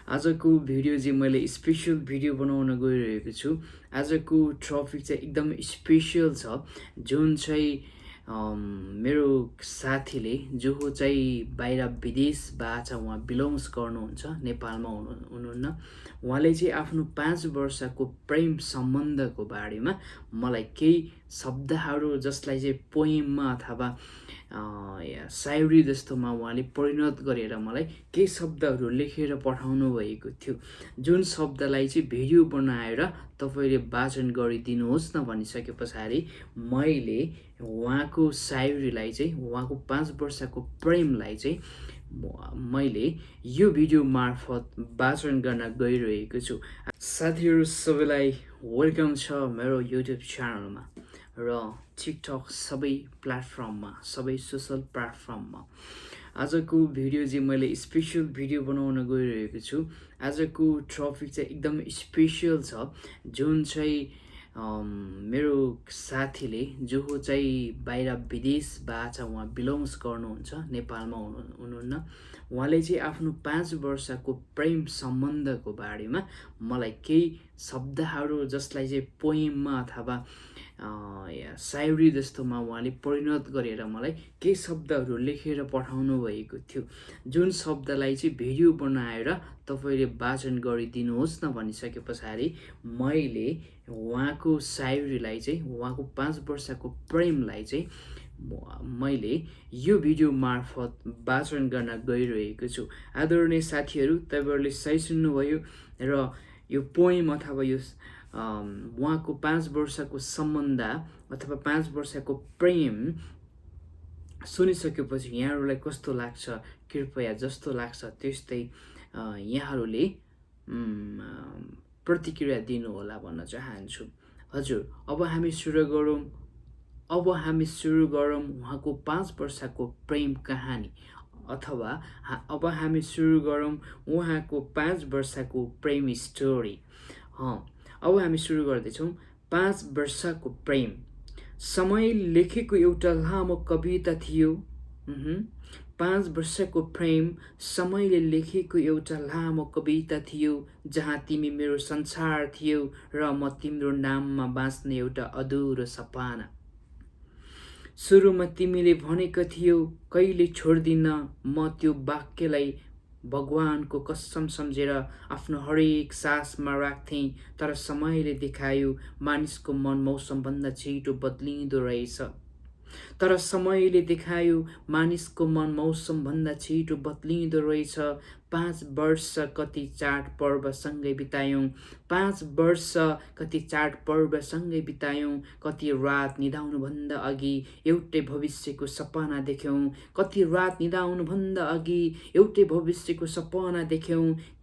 आजको भिडियो चाहिँ मैले स्पेसल भिडियो बनाउन गइरहेको छु। आजको टपिक चाहिँ एकदम स्पेसल छ, जुन चाहिँ मेरो साथीले जो चाहिँ बाहिर विदेशबाट छ, उहाँ बिलोङ्स गर्नुहुन्छ, नेपालमा हुनुहुन्न। उहाँले चाहिँ आफ्नो 5 वर्षको प्रेम सम्बन्धको बारेमा मलाई केही शब्दहरू, जसलाई चाहिँ पोएममा अथवा सायरी जस्तोमा उहाँले परिणत गरेर मलाई केही शब्दहरू लेखेर पठाउनु भएको थियो, जुन शब्दलाई चाहिँ भिडियो बनाएर तपाईँले वाचन गरिदिनुहोस् न भनिसके पछाडि मैले उहाँको सायरीलाई चाहिँ, उहाँको 5 वर्षको प्रेमलाई चाहिँ मैले यो भिडियो मार्फत वाचन गर्न गइरहेको छु। साथीहरू सबैलाई वेलकम छ मेरो युट्युब च्यानलमा र टिकटक सबै प्लेटफर्ममा, सबै सोसल प्लेटफर्ममा। आजको भिडियो चाहिँ मैले स्पेसल भिडियो बनाउन गइरहेको छु। आजको टपिक चाहिँ एकदम स्पेसल छ, जुन चाहिँ मेरो साथीले जो चाहिँ बाहिर विदेशबाट छ, उहाँ बिलोङ्स गर्नुहुन्छ, नेपालमा हुनुहुन्न। उहाँले चाहिँ आफ्नो 5 वर्षको प्रेम सम्बन्धको बारेमा मलाई केही शब्दहरू, जसलाई चाहिँ पोएममा अथवा सायरी जस्तोमा उहाँले परिणत गरेर मलाई केही शब्दहरू लेखेर पठाउनु भएको थियो, जुन शब्दलाई चाहिँ भिडियो बनाएर तपाईँले वाचन गरिदिनुहोस् न भनिसके पछाडि मैले उहाँको सायरीलाई चाहिँ, उहाँको 5 वर्षको प्रेमलाई चाहिँ मैले यो भिडियो मार्फत वाचन गर्न गइरहेको छु। आदरणीय साथीहरू, तपाईँहरूले सही सुन्नुभयो र यो पोएम अथवा यो उहाँको 5 वर्षको सम्बन्ध अथवा 5 वर्षको प्रेम सुनिसकेपछि यहाँहरूलाई कस्तो लाग्छ, कृपया जस्तो लाग्छ त्यस्तै यहाँहरूले प्रतिक्रिया दिनुहोला भन्न चाहन्छु। हजुर, अब हामी सुरु गरौँ उहाँको 5 वर्षको प्रेम कहानी, अथवा अब हामी सुरु गरौँ उहाँको 5 वर्षको प्रेम स्टोरी। अब हामी सुरु गर्दैछौँ 5 वर्षको प्रेम। समय लेखेको एउटा लामो कविता थियो। 5 वर्षको प्रेम समयले लेखेको एउटा लामो कविता थियो, जहाँ तिमी मेरो संसार थियौ र म तिम्रो नाममा बाँच्ने एउटा अधुरो सपना। सुरुमा तिमीले भनेको थियौ कहिले छोड्दिन, म त्यो वाक्यलाई भगवानको कसम सम्झेर आफ्नो हरेक सासमा राख्थेँ। तर समयले देखायो मानिसको मन मौसमभन्दा छिटो बदलिँदो रहेछ। 5 वर्ष कति चाडपर्वसँगै बितायौँ, कति रात निदाउनुभन्दा अघि एउटै भविष्यको सपना देख्यौँ।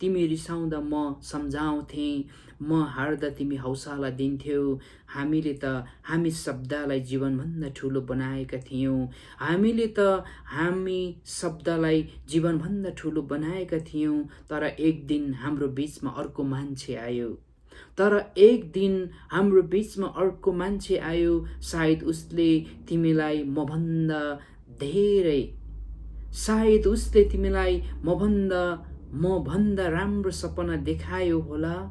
तिमी रिसाउँदा म सम्झाउँथेँ, म हार्दा तिमी हौसला दिन्थ्यौ। हामी शब्दलाई जीवनभन्दा ठुलो बनाएका थियौँ। तर एक दिन हाम्रो बीचमा अर्को मान्छे आयो। सायद उसले तिमीलाई मभन्दा राम्रो सपना देखायो होला।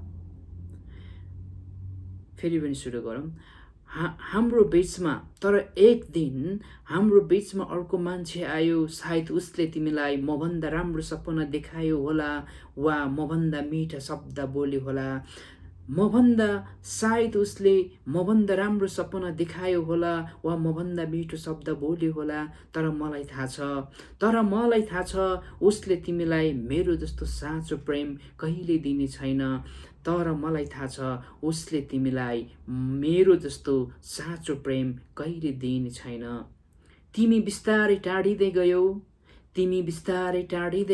फेरि पनि सुरु गरौँ। तर एक दिन हाम्रो बीचमा अर्को मान्छे आयो। सायद उसले तिमीलाई मभन्दा राम्रो सपना देखायो होला, वा मभन्दा मिठा शब्द बोल्यो होला। सायद उसले मभन्दा राम्रो सपना देखायो होला, वा मभन्दा मिठो शब्द बोल्यो होला। तर मलाई थाहा छ उसले तिमीलाई मेरो जस्तो साँचो प्रेम कहिले दिने छैन। तिमी बिस्तारै टाढिँदै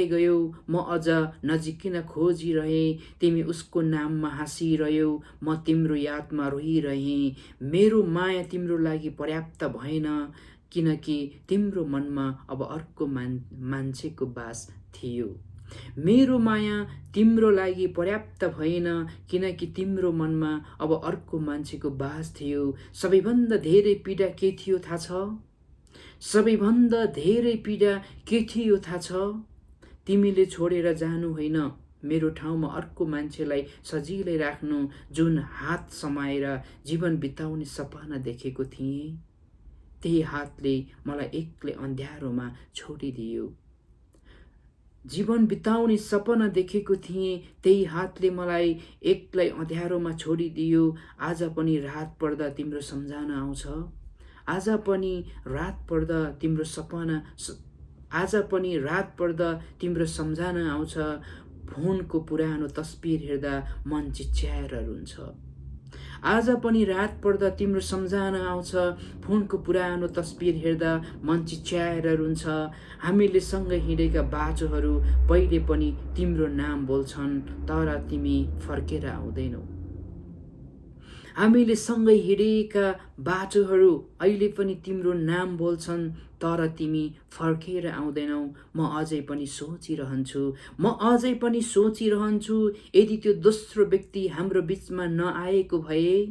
गयौ, म अझ नजिकिन खोजिरहेँ। तिमी उसको नाममा हाँसिरह्यौ, म तिम्रो यादमा रोइरहेँ। मेरो माया तिम्रो लागि पर्याप्त भएन, किनकि तिम्रो मनमा अब अर्को मान्छेको बास थियो। सबैभन्दा धेरै पीडा के थियो थाहा छ? तिमीले छोडेर जानु होइन, मेरो ठाउँमा अर्को मान्छेलाई सजिलै राख्नु, जुन हात समाएर जीवन बिताउने सपना देखेको थिएँ, त्यही हातले मलाई एक्लै अँध्यारोमा छोडिदियो। जीवन बिताउने सपना देखेको थिएँ, त्यही हातले मलाई एक्लै अँध्यारोमा छोडिदियो। आज पनि रात पर्दा तिम्रो सम्झना आउँछ, आज पनि रात पर्दा तिम्रो सपना आज पनि रात पर्दा तिम्रो सम्झना आउँछ। फोनको पुरानो तस्बिर हेर्दा मन चिच्याएर रुन्छ। आज पनि रात पर्दा तिम्रो सम्झना आउँछ, फोनको पुरानो तस्बिर हेर्दा मन चिच्याएर रुन्छ। हामीले सँगै हिँडेका बाटोहरू पहिले पनि तिम्रो नाम बोल्छन्, तर तिमी फर्केर आउँदैनौ। हामीले सँगै हिँडेका बाटोहरू अहिले पनि तिम्रो नाम बोल्छन्, तर तिमी फर्केर आउँदैनौ। म अझै पनि सोचिरहन्छु, यदि त्यो दोस्रो व्यक्ति हाम्रो बिचमा नआएको भए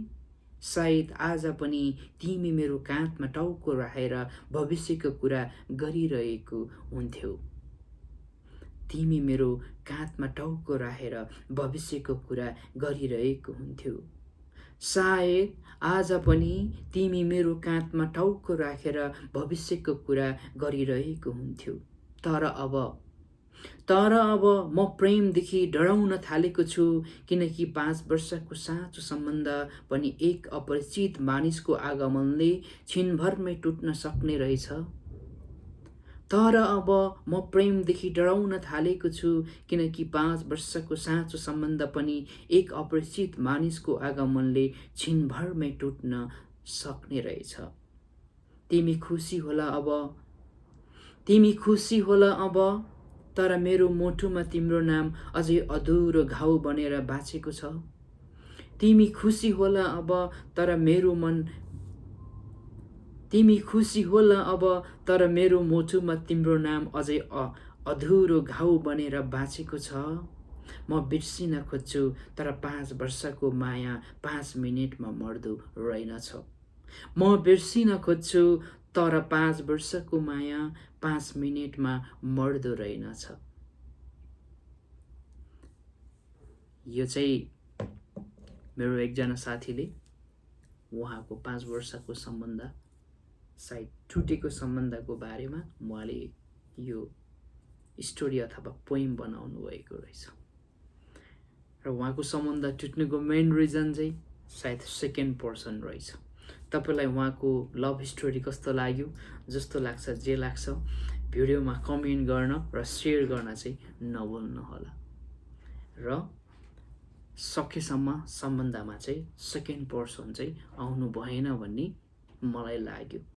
सायद आज पनि तिमी मेरो काँधमा टाउको राखेर भविष्यको कुरा गरिरहेको हुन्थ्यौ। तिमी मेरो काँधमा टाउको राखेर भविष्यको कुरा गरिरहेको हुन्थ्यौ। सायद आज पनि तिमी मेरो काँधमा टाउको राखेर भविष्यको कुरा गरिरहेको हुन्थ्यौ। तर अब म प्रेमदेखि डराउन थालेको छु, किनकि 5 वर्षको साँचो सम्बन्ध पनि एक अपरिचित मानिसको आगमनले छिनभरमै टुट्न सक्ने रहेछ। तर अब म प्रेमदेखि डराउन थालेको छु, किनकि 5 वर्षको साँचो सम्बन्ध पनि एक अपरिचित मानिसको आगमनले छिनभरमै टुट्न सक्ने रहेछ। तिमी खुसी होला अब, तर मेरो मुटुमा तिम्रो नाम अझै अधुरो घाउ बनेर बाँचेको छ। तिमी खुसी होला अब, तर मेरो मुटुमा तिम्रो नाम अझै अधुरो घाउ बनेर बाँचेको छ। म बिर्सिन खोज्छु, तर 5 वर्षको माया 5 मिनेटमा मर्दो रहेनछ। म बिर्सिन खोज्छु, तर 5 वर्षको माया 5 मिनेटमा मर्दो रहेनछ। यो चाहिँ मेरो एकजना साथीले उहाँको 5 वर्षको सम्बन्ध, सायद टुटेको सम्बन्धको बारेमा उहाँले यो स्टोरी अथवा पोइम बनाउनु भएको रहेछ। र उहाँको सम्बन्ध टुट्नुको मेन रिजन चाहिँ सायद सेकेन्ड पर्सन रहेछ। तपाईलाई उहाँको लभ स्टोरी कस्तो लाग्यो, जस्तो लाग्छ, जे लाग्छ भिडियोमा कमेन्ट गर्न र सेयर गर्न चाहिँ नभुल्नुहोला। र सकेसम्म सम्बन्धमा चाहिँ सेकेन्ड पर्सन चाहिँ आउनु भएन भन्ने मलाई लाग्यो।